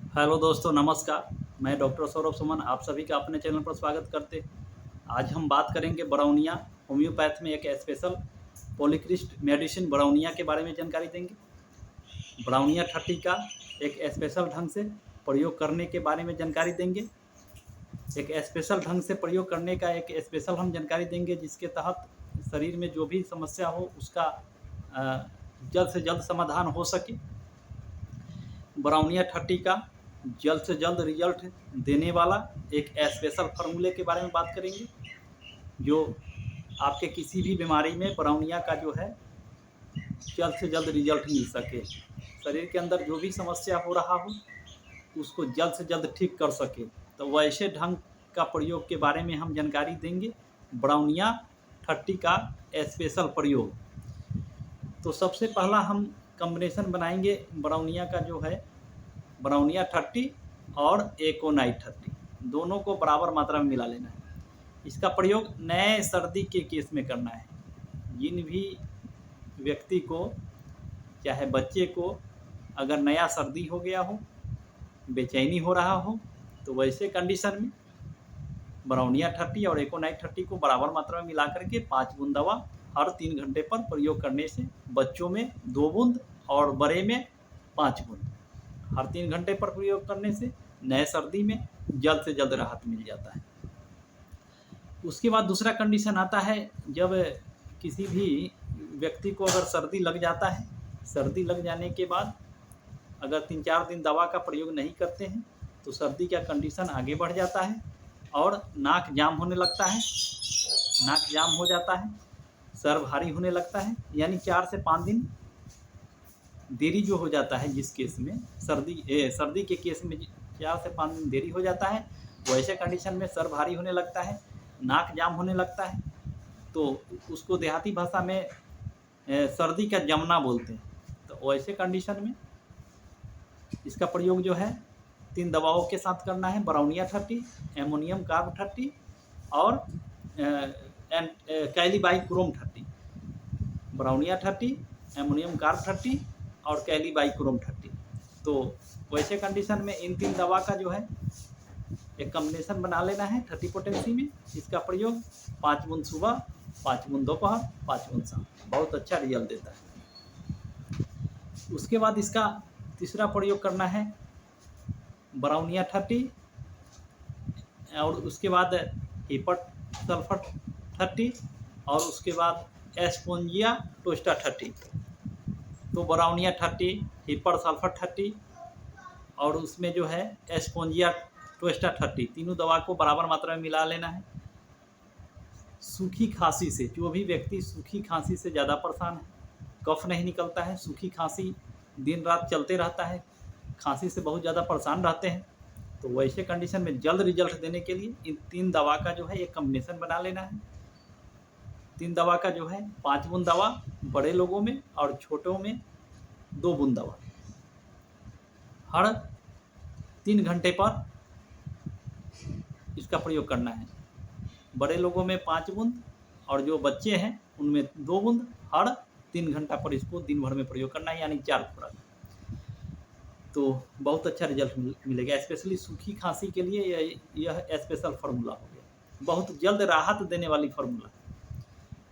Hello दोस्तों, नमस्कार। मैं डॉक्टर सौरभ सुमन आप सभी का अपने चैनल पर स्वागत करते। आज हम बात करेंगे ब्राउनिया होम्योपैथ में एक स्पेशल पॉलीक्रिस्ट मेडिसिन ब्राउनिया के बारे में जानकारी देंगे। ब्राउनिया 30 का एक स्पेशल ढंग से प्रयोग करने के बारे में जानकारी देंगे। एक स्पेशल ढंग से प्रयोग करने का एक स्पेशल हम जानकारी देंगे जिसके तहत शरीर में जो भी समस्या हो उसका जल्द से जल्द समाधान हो सके। ब्राउनिया 30 का जल्द से जल्द रिजल्ट देने वाला एक स्पेशल फार्मूले के बारे में बात करेंगे जो आपके किसी भी बीमारी में ब्राउनिया का जो है जल्द से जल्द रिजल्ट मिल सके। शरीर के अंदर जो भी समस्या हो रहा हो उसको जल्द से जल्द ठीक कर सके, तो वैसे ढंग का प्रयोग के बारे में हम जानकारी देंगे। ब्राउनिया 30 का स्पेशल प्रयोग। तो सबसे पहला हम कॉम्बिनेशन बनाएंगे ब्राउनिया का जो है ब्राउनिया 30 और एकोनाइट 30 दोनों को बराबर मात्रा में मिला लेना है। इसका प्रयोग नए सर्दी के केस में करना है। जिन भी व्यक्ति को चाहे बच्चे को अगर नया सर्दी हो गया हो, बेचैनी हो रहा हो, तो वैसे कंडीशन में ब्राउनिया 30 और एकोनाइट 30 को बराबर मात्रा में मिला करके 5 बूंद दवा हर 3 घंटे पर प्रयोग करने से बच्चों में 2 बूंद और बड़े में 5 बूंद हर 3 घंटे पर प्रयोग करने से नए सर्दी में जल्द से जल्द राहत मिल जाता है। उसके बाद दूसरा कंडीशन आता है, जब किसी भी व्यक्ति को अगर सर्दी लग जाता है, सर्दी लग जाने के बाद अगर 3-4 दिन दवा का प्रयोग नहीं करते हैं तो सर्दी का कंडीशन आगे बढ़ जाता है और नाक जाम होने लगता है, नाक जाम हो जाता है, सर भारी होने लगता है। यानी 4 से 5 दिन देरी जो हो जाता है, जिस केस में सर्दी के केस में 4 से 5 दिन देरी हो जाता है, वैसे कंडीशन में सर भारी होने लगता है, नाक जाम होने लगता है, तो उसको देहाती भाषा में सर्दी का जमना बोलते हैं। तो वैसे कंडीशन में इसका प्रयोग जो है 3 दवाओं के साथ करना है। ब्राउनिया 30, एमोनियम कार्ब 30 और कैलीबाइक्रोम 30। ब्राउनिया 30, एमोनियम कार्ब 30 और कैलीबाइक्रोम 30। तो वैसे कंडीशन में इन 3 दवा का जो है एक कॉम्बिनेशन बना लेना है 30 पोटेंसी में। इसका प्रयोग 5 बूंद सुबह, 5 बूंद दोपहर, 5 बूंद शाम, बहुत अच्छा रिजल्ट देता है। उसके बाद इसका तीसरा प्रयोग करना है ब्राउनिया 30 और उसके बाद हिपट सल्फर 30 और उसके बाद एस्पोंजिया टोस्टा 30। तो ब्राउनिया 30, हिपर सल्फर 30 और उसमें जो है एस्पोंजिया टोस्टा 30, तीनों दवा को बराबर मात्रा में मिला लेना है। सूखी खांसी से, जो भी व्यक्ति सूखी खांसी से ज़्यादा परेशान है, कफ नहीं निकलता है, सूखी खांसी दिन रात चलते रहता है, खांसी से बहुत ज़्यादा परेशान रहते हैं, तो वैसे कंडीशन में जल्द रिजल्ट देने के लिए इन 3 दवा का जो है एक कॉम्बिनेशन बना लेना है। 3 दवा का जो है 5 बूंद दवा बड़े लोगों में और छोटों में 2 बूंद दवा हर 3 घंटे पर इसका प्रयोग करना है। बड़े लोगों में 5 बूंद और जो बच्चे हैं उनमें 2 बूंद हर 3 घंटा पर इसको दिन भर में प्रयोग करना है, यानी 4 खुराक। तो बहुत अच्छा रिजल्ट मिलेगा। स्पेशली सूखी खांसी के लिए यह स्पेशल फार्मूला हो गया, बहुत जल्द राहत देने वाली फार्मूला।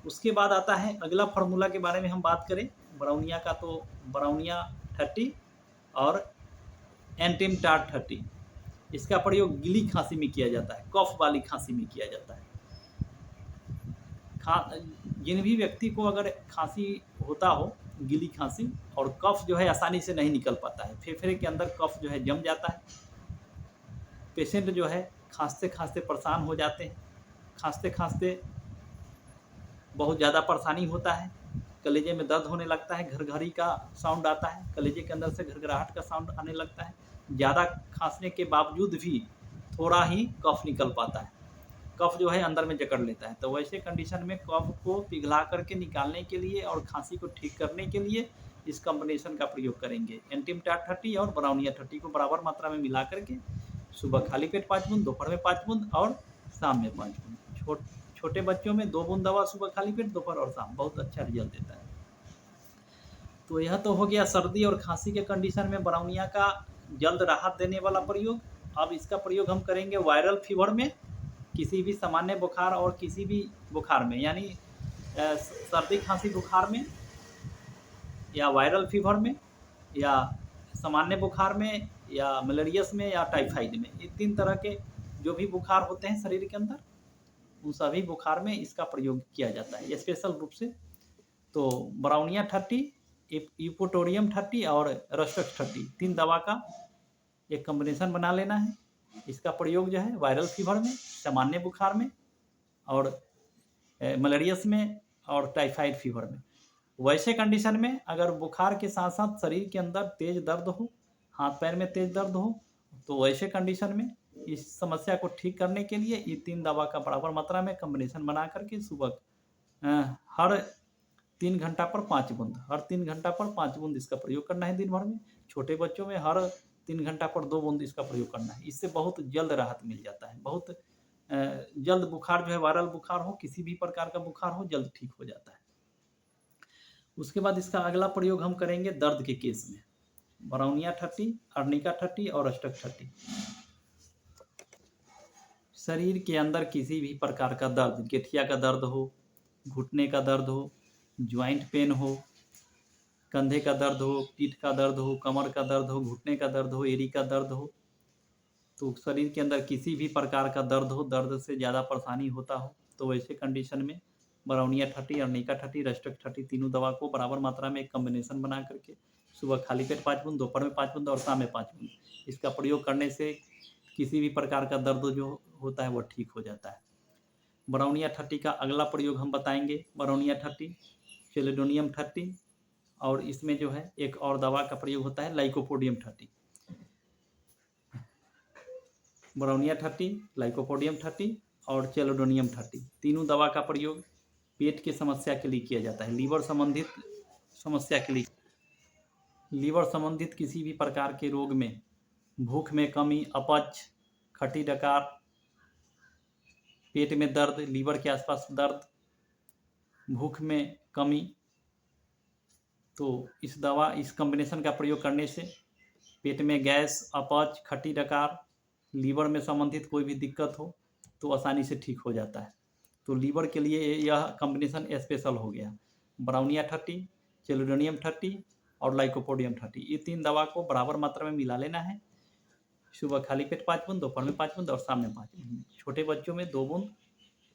उसके बाद आता है अगला फार्मूला के बारे में हम बात करें ब्राउनिया का, तो ब्राउनिया 30 और एंटिमटाट 30। इसका प्रयोग गीली खांसी में किया जाता है, कफ वाली खांसी में किया जाता है। जिन भी व्यक्ति को अगर खांसी होता हो, गीली खांसी, और कफ जो है आसानी से नहीं निकल पाता है, फेफड़े के अंदर कफ जो है जम जाता है, पेशेंट जो है खांसते खांसते परेशान हो जाते हैं, खांसते खांसते बहुत ज़्यादा परेशानी होता है, कलेजे में दर्द होने लगता है, घरघरी का साउंड आता है, कलेजे के अंदर से घरघराहट का साउंड आने लगता है, ज़्यादा खांसने के बावजूद भी थोड़ा ही कफ निकल पाता है, कफ जो है अंदर में जकड़ लेता है। तो वैसे कंडीशन में कफ को पिघला करके निकालने के लिए और खांसी को ठीक करने के लिए इस कॉम्बिनेशन का प्रयोग करेंगे। एंटिमटाट 30 और ब्राउनिया 30 को बराबर मात्रा में मिला करके सुबह खाली पेट 5 बूंद, दोपहर में 5 बूंद और शाम में 5 बूंद। छोटे बच्चों में 2 बूंद दवा सुबह खाली पेट, दोपहर और शाम, बहुत अच्छा रिजल्ट देता है। तो यह तो हो गया सर्दी और खांसी के कंडीशन में ब्राउनिया का जल्द राहत देने वाला प्रयोग। अब इसका प्रयोग हम करेंगे वायरल फीवर में, किसी भी सामान्य बुखार और किसी भी बुखार में, यानी सर्दी खांसी बुखार में या वायरल फीवर में या सामान्य बुखार में या मलेरियस में या टाइफाइड में। ये 3 तरह के जो भी बुखार होते हैं शरीर के अंदर, उन सभी बुखार में इसका प्रयोग किया जाता है स्पेशल रूप से। तो ब्राउनिया 30, यूपोटोरियम 30 और रस्टक्स 30, 3 दवा का एक कॉम्बिनेशन बना लेना है। इसका प्रयोग जो है वायरल फीवर में, सामान्य बुखार में और मलेरियस में और टाइफाइड फीवर में। वैसे कंडीशन में अगर बुखार के साथ साथ शरीर के अंदर तेज दर्द हो, हाथ पैर में तेज दर्द हो, तो वैसे कंडीशन में इस समस्या को ठीक करने के लिए ये 3 दवा का बराबर मात्रा में कॉम्बिनेशन बना करके सुबह हर 3 घंटा पर 5 बूंद, हर 3 घंटा पर 5 बूंद इसका प्रयोग करना है दिन भर में। छोटे बच्चों में हर 3 घंटा पर 2 बूंद इसका प्रयोग करना है। इससे बहुत जल्द राहत मिल जाता है। बहुत जल्द बुखार जो है, वायरल बुखार हो, किसी भी प्रकार का बुखार हो, जल्द ठीक हो जाता है। उसके बाद इसका अगला प्रयोग हम करेंगे दर्द के केस में। ब्राउनिया 30, अर्निका 30 और रस्टक्स 30। शरीर के अंदर किसी भी प्रकार का दर्द, गठिया का दर्द हो, घुटने का दर्द हो, ज्वाइंट पेन हो, कंधे का दर्द हो, पीठ का दर्द हो, कमर का दर्द हो, घुटने का दर्द हो, एड़ी का दर्द हो, तो शरीर के अंदर किसी भी प्रकार का दर्द हो, दर्द से ज़्यादा परेशानी होता हो, तो वैसे कंडीशन में ब्राउनिया 30, अर्निका 30, रस्टक्स 30 तीनों दवा को बराबर मात्रा में एक कॉम्बिनेशन बना करके सुबह खाली पेट 5 बूंद, दोपहर में 5 बूंद और शाम में 5 बूंद, इसका प्रयोग करने से किसी भी प्रकार का दर्द जो होता है वो ठीक हो जाता है। ब्राउनिया 30 का अगला प्रयोग हम बताएंगे, ब्राउनिया 30, चेलिडोनियम 30 और इसमें जो है एक और दवा का प्रयोग होता है लाइकोपोडियम 30। ब्राउनिया 30, लाइकोपोडियम 30 और चेलिडोनियम 30 तीनों दवा का प्रयोग पेट की समस्या के लिए किया जाता है। लीवर संबंधित समस्या के लिए, लीवर संबंधित किसी भी प्रकार के रोग में, भूख में कमी, अपच, खट्टी डकार, पेट में दर्द, लीवर के आसपास दर्द, भूख में कमी, तो इस कॉम्बिनेशन का प्रयोग करने से पेट में गैस, अपच, खट्टी डकार, लीवर में संबंधित कोई भी दिक्कत हो तो आसानी से ठीक हो जाता है। तो लीवर के लिए यह कॉम्बिनेशन स्पेशल हो गया। ब्राउनिया 30, चेलिडोनियम 30 और लाइकोपोडियम 30, ये 3 दवा को बराबर मात्रा में मिला लेना है। सुबह खाली पेट 5 बूंद, दोपहर में 5 बूंद और शाम में 5 बूंद। छोटे बच्चों में 2 बूंद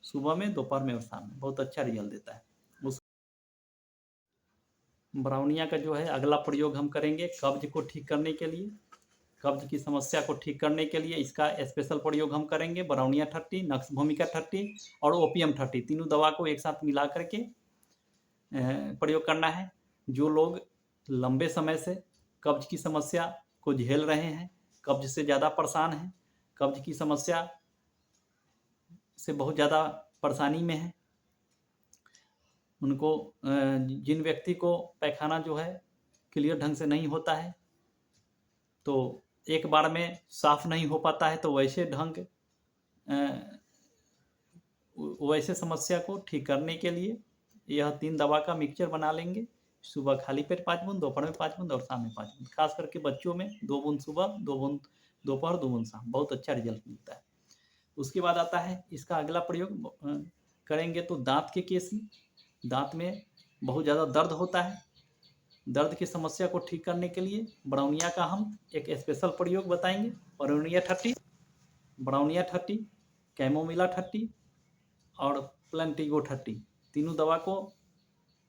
सुबह में, दोपहर में और शाम में, बहुत अच्छा रिजल्ट देता है। उस ब्राउनिया का जो है अगला प्रयोग हम करेंगे कब्ज को ठीक करने के लिए। कब्ज की समस्या को ठीक करने के लिए इसका स्पेशल प्रयोग हम करेंगे ब्राउनिया 30, नक्स भूमिका 30 और ओपियम 30 तीनों दवा को एक साथ मिला करके प्रयोग करना है। जो लोग लंबे समय से कब्ज की समस्या को झेल रहे हैं, कब्ज से ज़्यादा परेशान हैं, कब्ज की समस्या से बहुत ज़्यादा परेशानी में है, उनको जिन व्यक्ति को पैखाना जो है क्लियर ढंग से नहीं होता है, तो एक बार में साफ नहीं हो पाता है, तो वैसे समस्या को ठीक करने के लिए यह 3 दवा का मिक्सचर बना लेंगे। सुबह खाली पेट 5 बूंद, दोपहर में 5 बूंद और शाम में 5 बूंद। खास करके बच्चों में 2 बूंद सुबह, 2 बूंद दोपहर, 2 बूंद शाम, बहुत अच्छा रिजल्ट मिलता है। उसके बाद आता है इसका अगला प्रयोग करेंगे तो दांत के केस में। दांत में बहुत ज़्यादा दर्द होता है, दर्द की समस्या को ठीक करने के लिए ब्राउनिया का हम एक स्पेशल प्रयोग बताएंगे। ब्राउनिया 30, कैमोमिला 30 और प्लेंटिगो 30 तीनों दवा को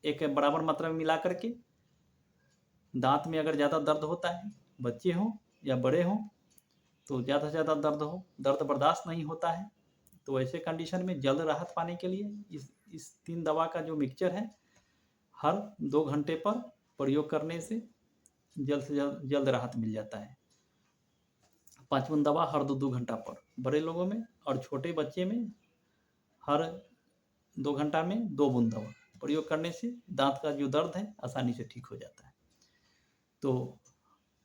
एक बराबर मात्रा में मिला करके दांत में अगर ज़्यादा दर्द होता है, बच्चे हों या बड़े हों, तो ज़्यादा से ज़्यादा दर्द हो, दर्द बर्दाश्त नहीं होता है, तो ऐसे कंडीशन में जल्द राहत पाने के लिए इस 3 दवा का जो मिक्सचर है हर 2 घंटे पर प्रयोग करने से जल्द से जल्द राहत मिल जाता है। 5 बूंद दवा हर 2 घंटा पर बड़े लोगों में, और छोटे बच्चे में हर 2 घंटा में 2 बूंद दवा प्रयोग करने से दांत का जो दर्द है आसानी से ठीक हो जाता है। तो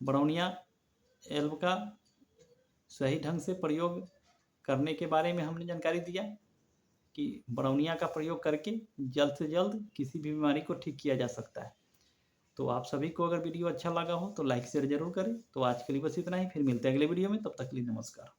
ब्राउनिया एल्ब का सही ढंग से प्रयोग करने के बारे में हमने जानकारी दिया कि ब्राउनिया का प्रयोग करके जल्द से जल्द किसी भी बीमारी को ठीक किया जा सकता है। तो आप सभी को अगर वीडियो अच्छा लगा हो तो लाइक शेयर ज़रूर करें। तो आज के लिए बस इतना ही, फिर मिलते हैं अगले वीडियो में, तब तक के लिए नमस्कार।